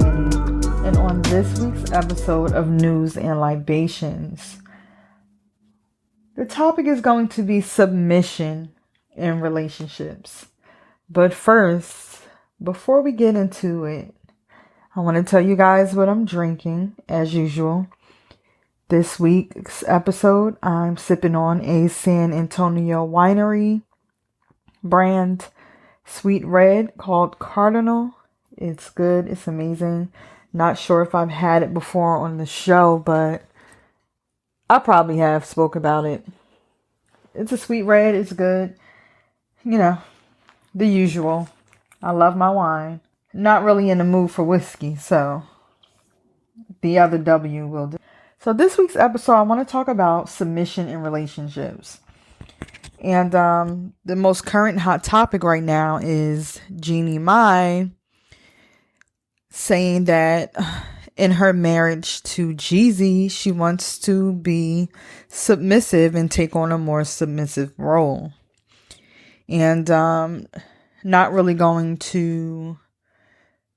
Jeannie, and on this week's episode of News and Libations, the topic is going to be submission in relationships. But first, before we get into it, I want to tell you guys what I'm drinking, as usual. This week's episode, I'm sipping on a San Antonio Winery brand sweet red called Cardinal. It's good. It's amazing. Not sure if I've had it before on the show, but I probably have spoke about it. It's a sweet red. It's good. You know, the usual. I love my wine. Not really in the mood for whiskey, so the other W will do. So this week's episode, I want to talk about submission in relationships. And the most current hot topic right now is Jeannie Mai saying that in her marriage to Jeezy, she wants to be submissive and take on a more submissive role. And not really going to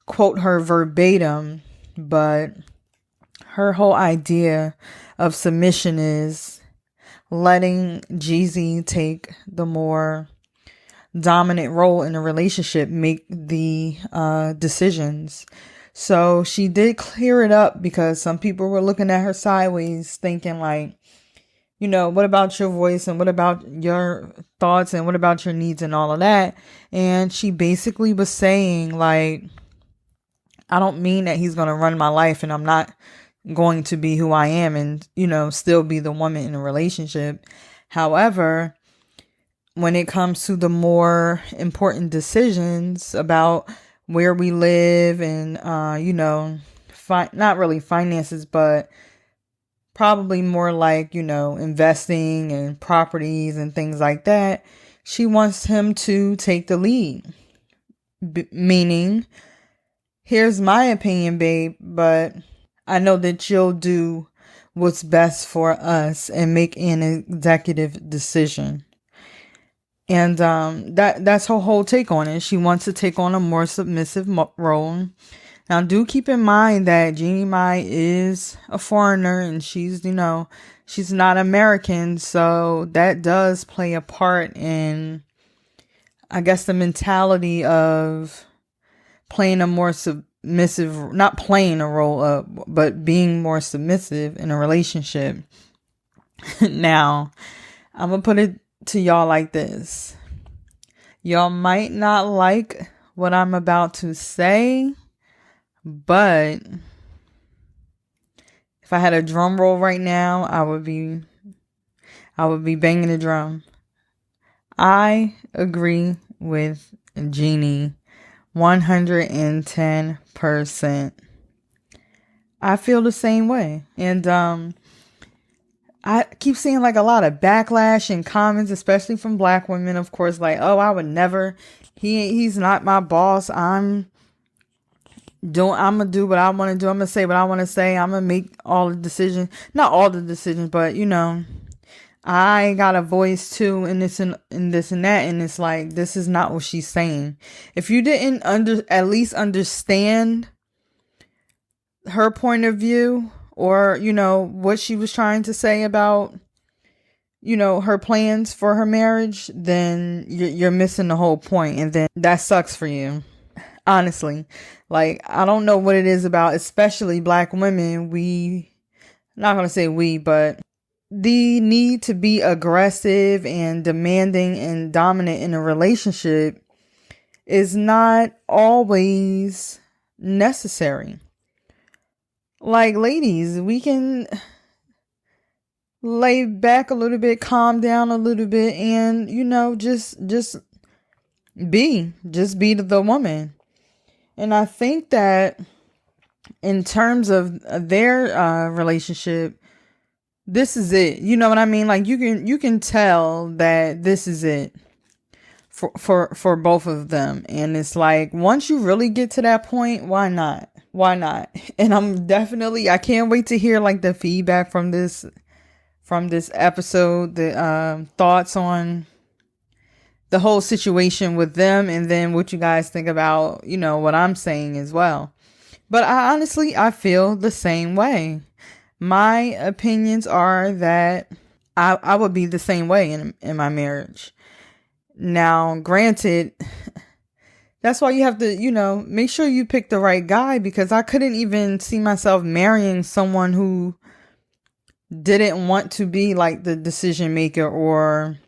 quote her verbatim, but her whole idea of submission is letting Jeezy take the more dominant role in a relationship, make the decisions. So she did clear it up because some people were looking at her sideways thinking like, you know, what about your voice and what about your thoughts and what about your needs and all of that? And she basically was saying like, I don't mean that he's going to run my life and I'm not going to be who I am and, you know, still be the woman in a relationship. However, when it comes to the more important decisions about where we live and, you know, not really finances, but probably more like, you know, investing and properties and things like that, she wants him to take the lead. Meaning, here's my opinion, babe, but I know that you'll do what's best for us and make an executive decision. And that's her whole take on it. She wants to take on a more submissive role. Now, do keep in mind that Jeannie Mai is a foreigner and she's, you know, she's not American. So that does play a part in, I guess, the mentality of playing a more submissive, not playing a role up, but being more submissive in a relationship. Now, I'm going to put it to y'all like this. Y'all might not like what I'm about to say, but if I had a drum roll right now, I would be banging the drum. I agree with Jeannie 110%. I feel the same way. And I keep seeing like a lot of backlash and comments, especially from black women, of course, like, oh, I would never, he's not my boss. I'm gonna do what I want to do. I'm gonna say what I want to say. I'm gonna make all the decisions, not all the decisions, but you know, I got a voice too in this and this and that. And it's like, this is not what she's saying. If you didn't at least understand her point of view or, you know, what she was trying to say about, you know, her plans for her marriage, then you're missing the whole point. And then that sucks for you. Honestly, like, I don't know what it is about, especially black women. Not going to say we, but the need to be aggressive and demanding and dominant in a relationship is not always necessary. Like, ladies, we can lay back a little bit, calm down a little bit, and, you know, just be the woman. And I think that in terms of their relationship, this is it. You know what I mean? Like, you can tell that this is it for both of them. And it's like, once you really get to that point, why not? Why not? And I can't wait to hear like the feedback from this episode, the thoughts on the whole situation with them, and then what you guys think about, you know, what I'm saying as well. But I feel the same way. My opinions are that I would be the same way in my marriage. Now, granted, that's why you have to, make sure you pick the right guy, because I couldn't even see myself marrying someone who didn't want to be like the decision maker or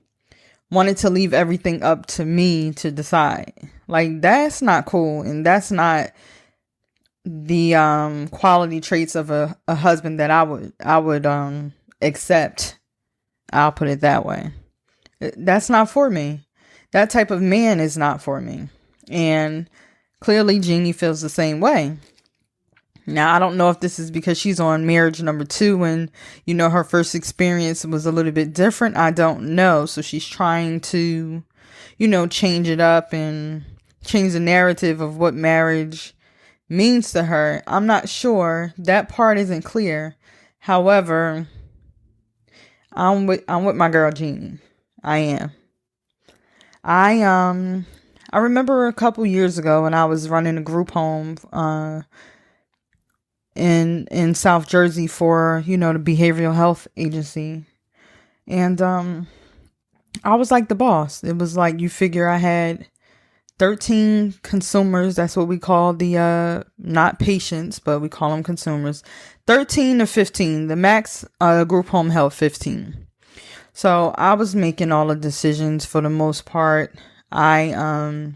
wanted to leave everything up to me to decide. Like, that's not cool, and that's not the quality traits of a husband that I would accept. I'll put it that way. That's not for me. That type of man is not for me. And clearly Jeannie feels the same way. Now, I don't know if this is because she's on marriage number 2 and, her first experience was a little bit different. I don't know. So she's trying to, change it up and change the narrative of what marriage means to her. I'm not sure. That part isn't clear. However, I'm with my girl Jeannie. I am. I remember a couple years ago when I was running a group home in South Jersey for, the behavioral health agency. And I was like the boss. It was like, you figure I had 13 consumers. That's what we call the not patients, but we call them consumers. 13 to 15. The max group home held 15. So I was making all the decisions for the most part. I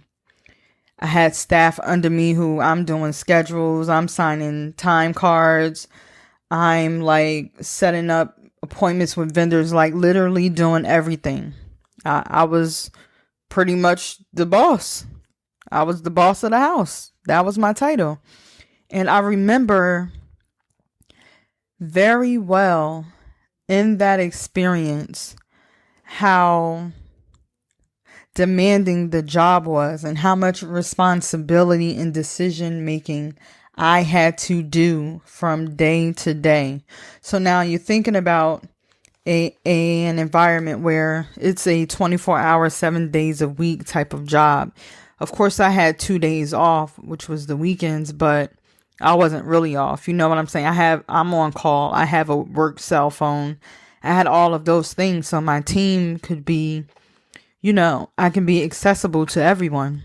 had staff under me who I'm doing schedules. I'm signing time cards. I'm like setting up appointments with vendors, like literally doing everything. I was pretty much the boss. I was the boss of the house. That was my title. And I remember very well in that experience how demanding the job was and how much responsibility and decision making I had to do from day to day. So now you're thinking about an environment where it's a 24-hour, 7 days a week type of job. Of course, I had 2 days off, which was the weekends, but I wasn't really off. You know what I'm saying? I'm on call. I have a work cell phone. I had all of those things so my team could be, I can be accessible to everyone,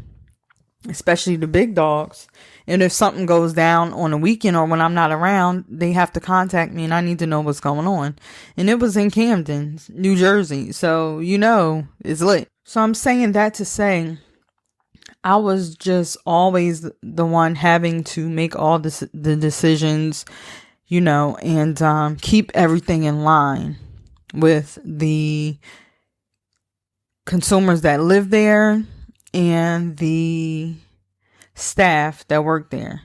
especially the big dogs. And if something goes down on a weekend or when I'm not around, they have to contact me and I need to know what's going on. And it was in Camden, New Jersey. So, it's lit. So I'm saying that to say I was just always the one having to make all the decisions, and keep everything in line with the consumers that live there and the staff that work there.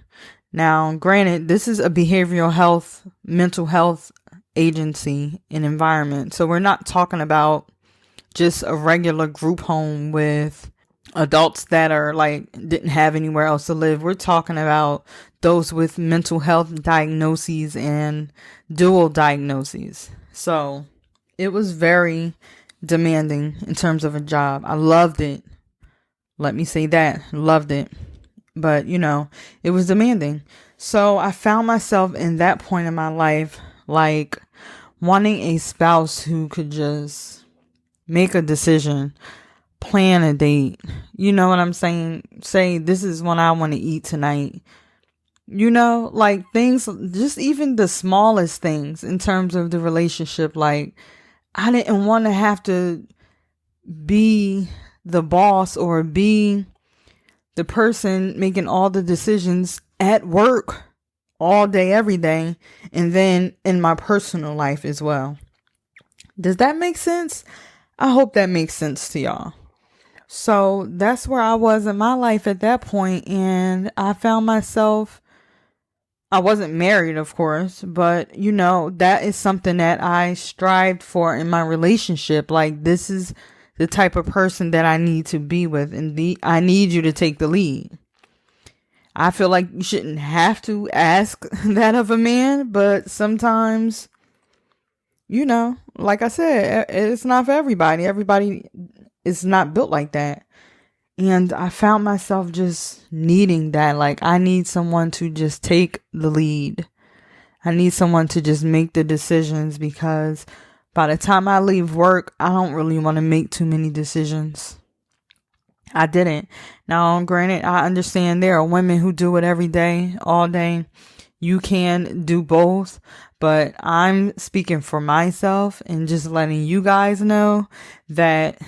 Now, granted, this is a behavioral health, mental health agency and environment. So we're not talking about just a regular group home with adults that are like didn't have anywhere else to live. We're talking about those with mental health diagnoses and dual diagnoses. So it was very demanding in terms of a job. I loved it. Let me say that. Loved it. But, it was demanding. So I found myself in that point in my life, like wanting a spouse who could just make a decision, plan a date. You know what I'm saying? Say, this is what I want to eat tonight. Like things, just even the smallest things in terms of the relationship. Like, I didn't want to have to be the boss or be the person making all the decisions at work all day, every day, and then in my personal life as well. Does that make sense? I hope that makes sense to y'all. So that's where I was in my life at that point, and I found myself, I wasn't married, of course, but that is something that I strived for in my relationship. Like, this is the type of person that I need to be with, and I need you to take the lead. I feel like you shouldn't have to ask that of a man, but sometimes, like I said, it's not for everybody. Everybody is not built like that. And I found myself just needing that. Like, I need someone to just take the lead. I need someone to just make the decisions, because by the time I leave work, I don't really want to make too many decisions. I didn't. Now, granted, I understand there are women who do it every day, all day. You can do both, but I'm speaking for myself and just letting you guys know that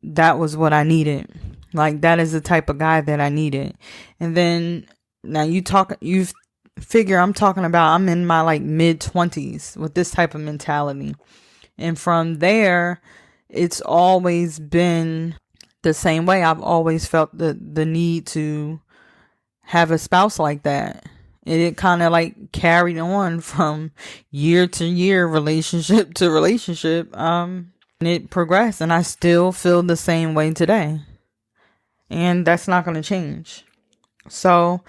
that was what I needed. Like, that is the type of guy that I needed. And then now you figure I'm talking about, I'm in my like mid-20s with this type of mentality. And from there, it's always been the same way. I've always felt the need to have a spouse like that. And it kind of like carried on from year to year, relationship to relationship. And it progressed, and I still feel the same way today. And that's not going to change. So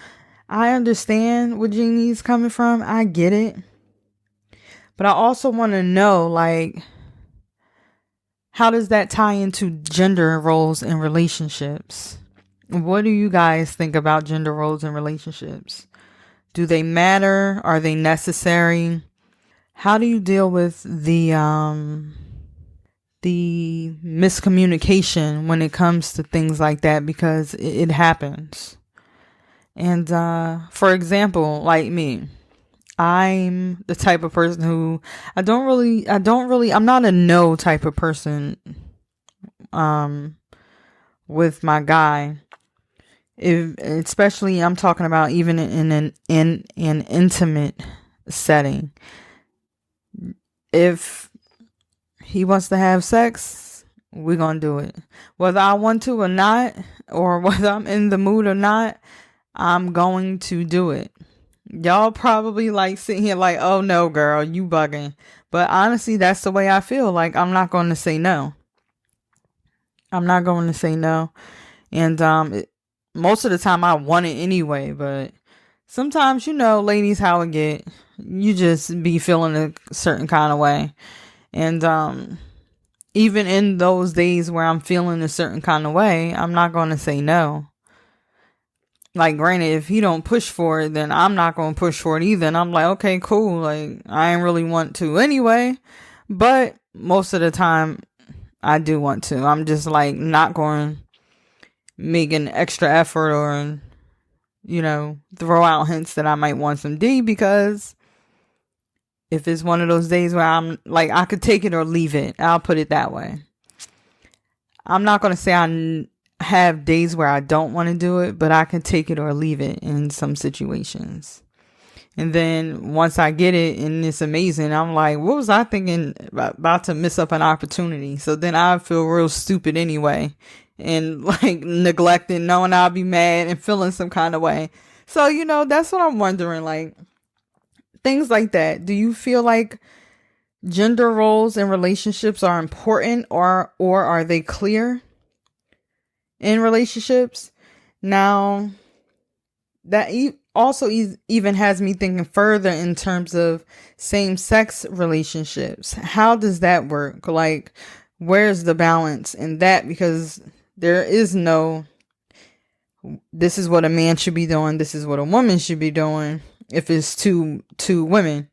I understand where Jeannie's coming from. I get it. But I also want to know, like, how does that tie into gender roles in relationships? What do you guys think about gender roles in relationships? Do they matter? Are they necessary? How do you deal with the miscommunication when it comes to things like that? Because it happens. And for example, like me, I'm the type of person who I'm not a no type of person with my guy. Especially I'm talking about even in an intimate setting. If he wants to have sex, we're going to do it. Whether I want to or not, or whether I'm in the mood or not, I'm going to do it. Y'all probably like sitting here like, oh no, girl, you bugging. But honestly, that's the way I feel. Like, I'm not going to say no. I'm not going to say no. And most of the time I want it anyway. But sometimes, ladies, how it get. You just be feeling a certain kind of way. And even in those days where I'm feeling a certain kind of way, I'm not going to say no. Like, granted, if he don't push for it, then I'm not going to push for it either. And I'm like, okay, cool. Like, I ain't really want to anyway. But most of the time, I do want to. I'm just like not going to make an extra effort or, throw out hints that I might want some D, because if it's one of those days where I'm like, I could take it or leave it. I'll put it that way. I'm not going to say I have days where I don't want to do it, but I can take it or leave it in some situations. And then once I get it and it's amazing, I'm like, what was I thinking about to miss up an opportunity? So then I feel real stupid anyway, and like neglecting, knowing I'll be mad and feeling some kind of way. So, that's what I'm wondering, like things like that. Do you feel like gender roles in relationships are important, or are they clear in relationships? Now, that also even has me thinking further in terms of same-sex relationships. How does that work? Like, where's the balance in that? Because there is no, this is what a man should be doing, this is what a woman should be doing, if it's two women,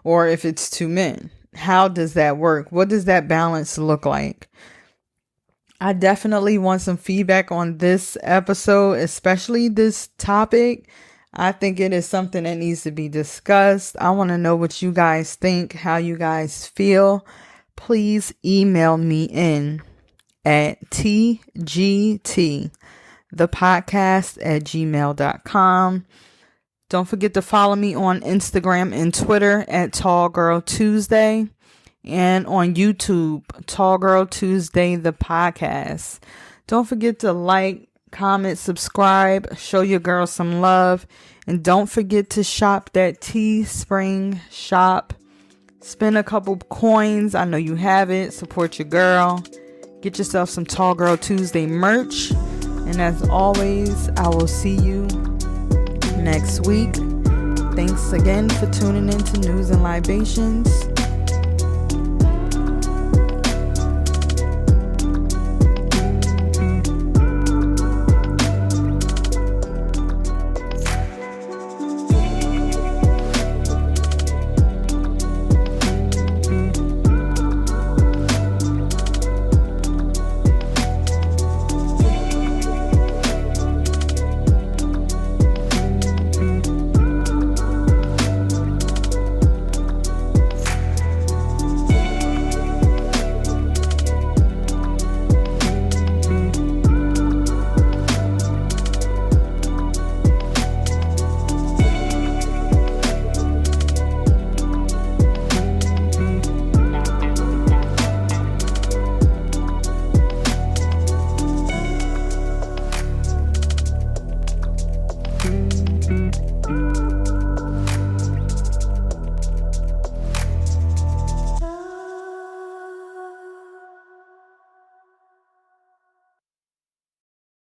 or if it's two men. How does that work? What does that balance look like? I definitely want some feedback on this episode, especially this topic. I think it is something that needs to be discussed. I want to know what you guys think, how you guys feel. Please email me in at tgtthepodcast@gmail.com. Don't forget to follow me on Instagram and Twitter at Tall Girl Tuesday. And on YouTube, Tall Girl Tuesday, the podcast. Don't forget to like, comment, subscribe, show your girl some love. And don't forget to shop that Teespring shop. Spend a couple coins. I know you have it. Support your girl. Get yourself some Tall Girl Tuesday merch. And as always, I will see you next week. Thanks again for tuning in to News and Libations.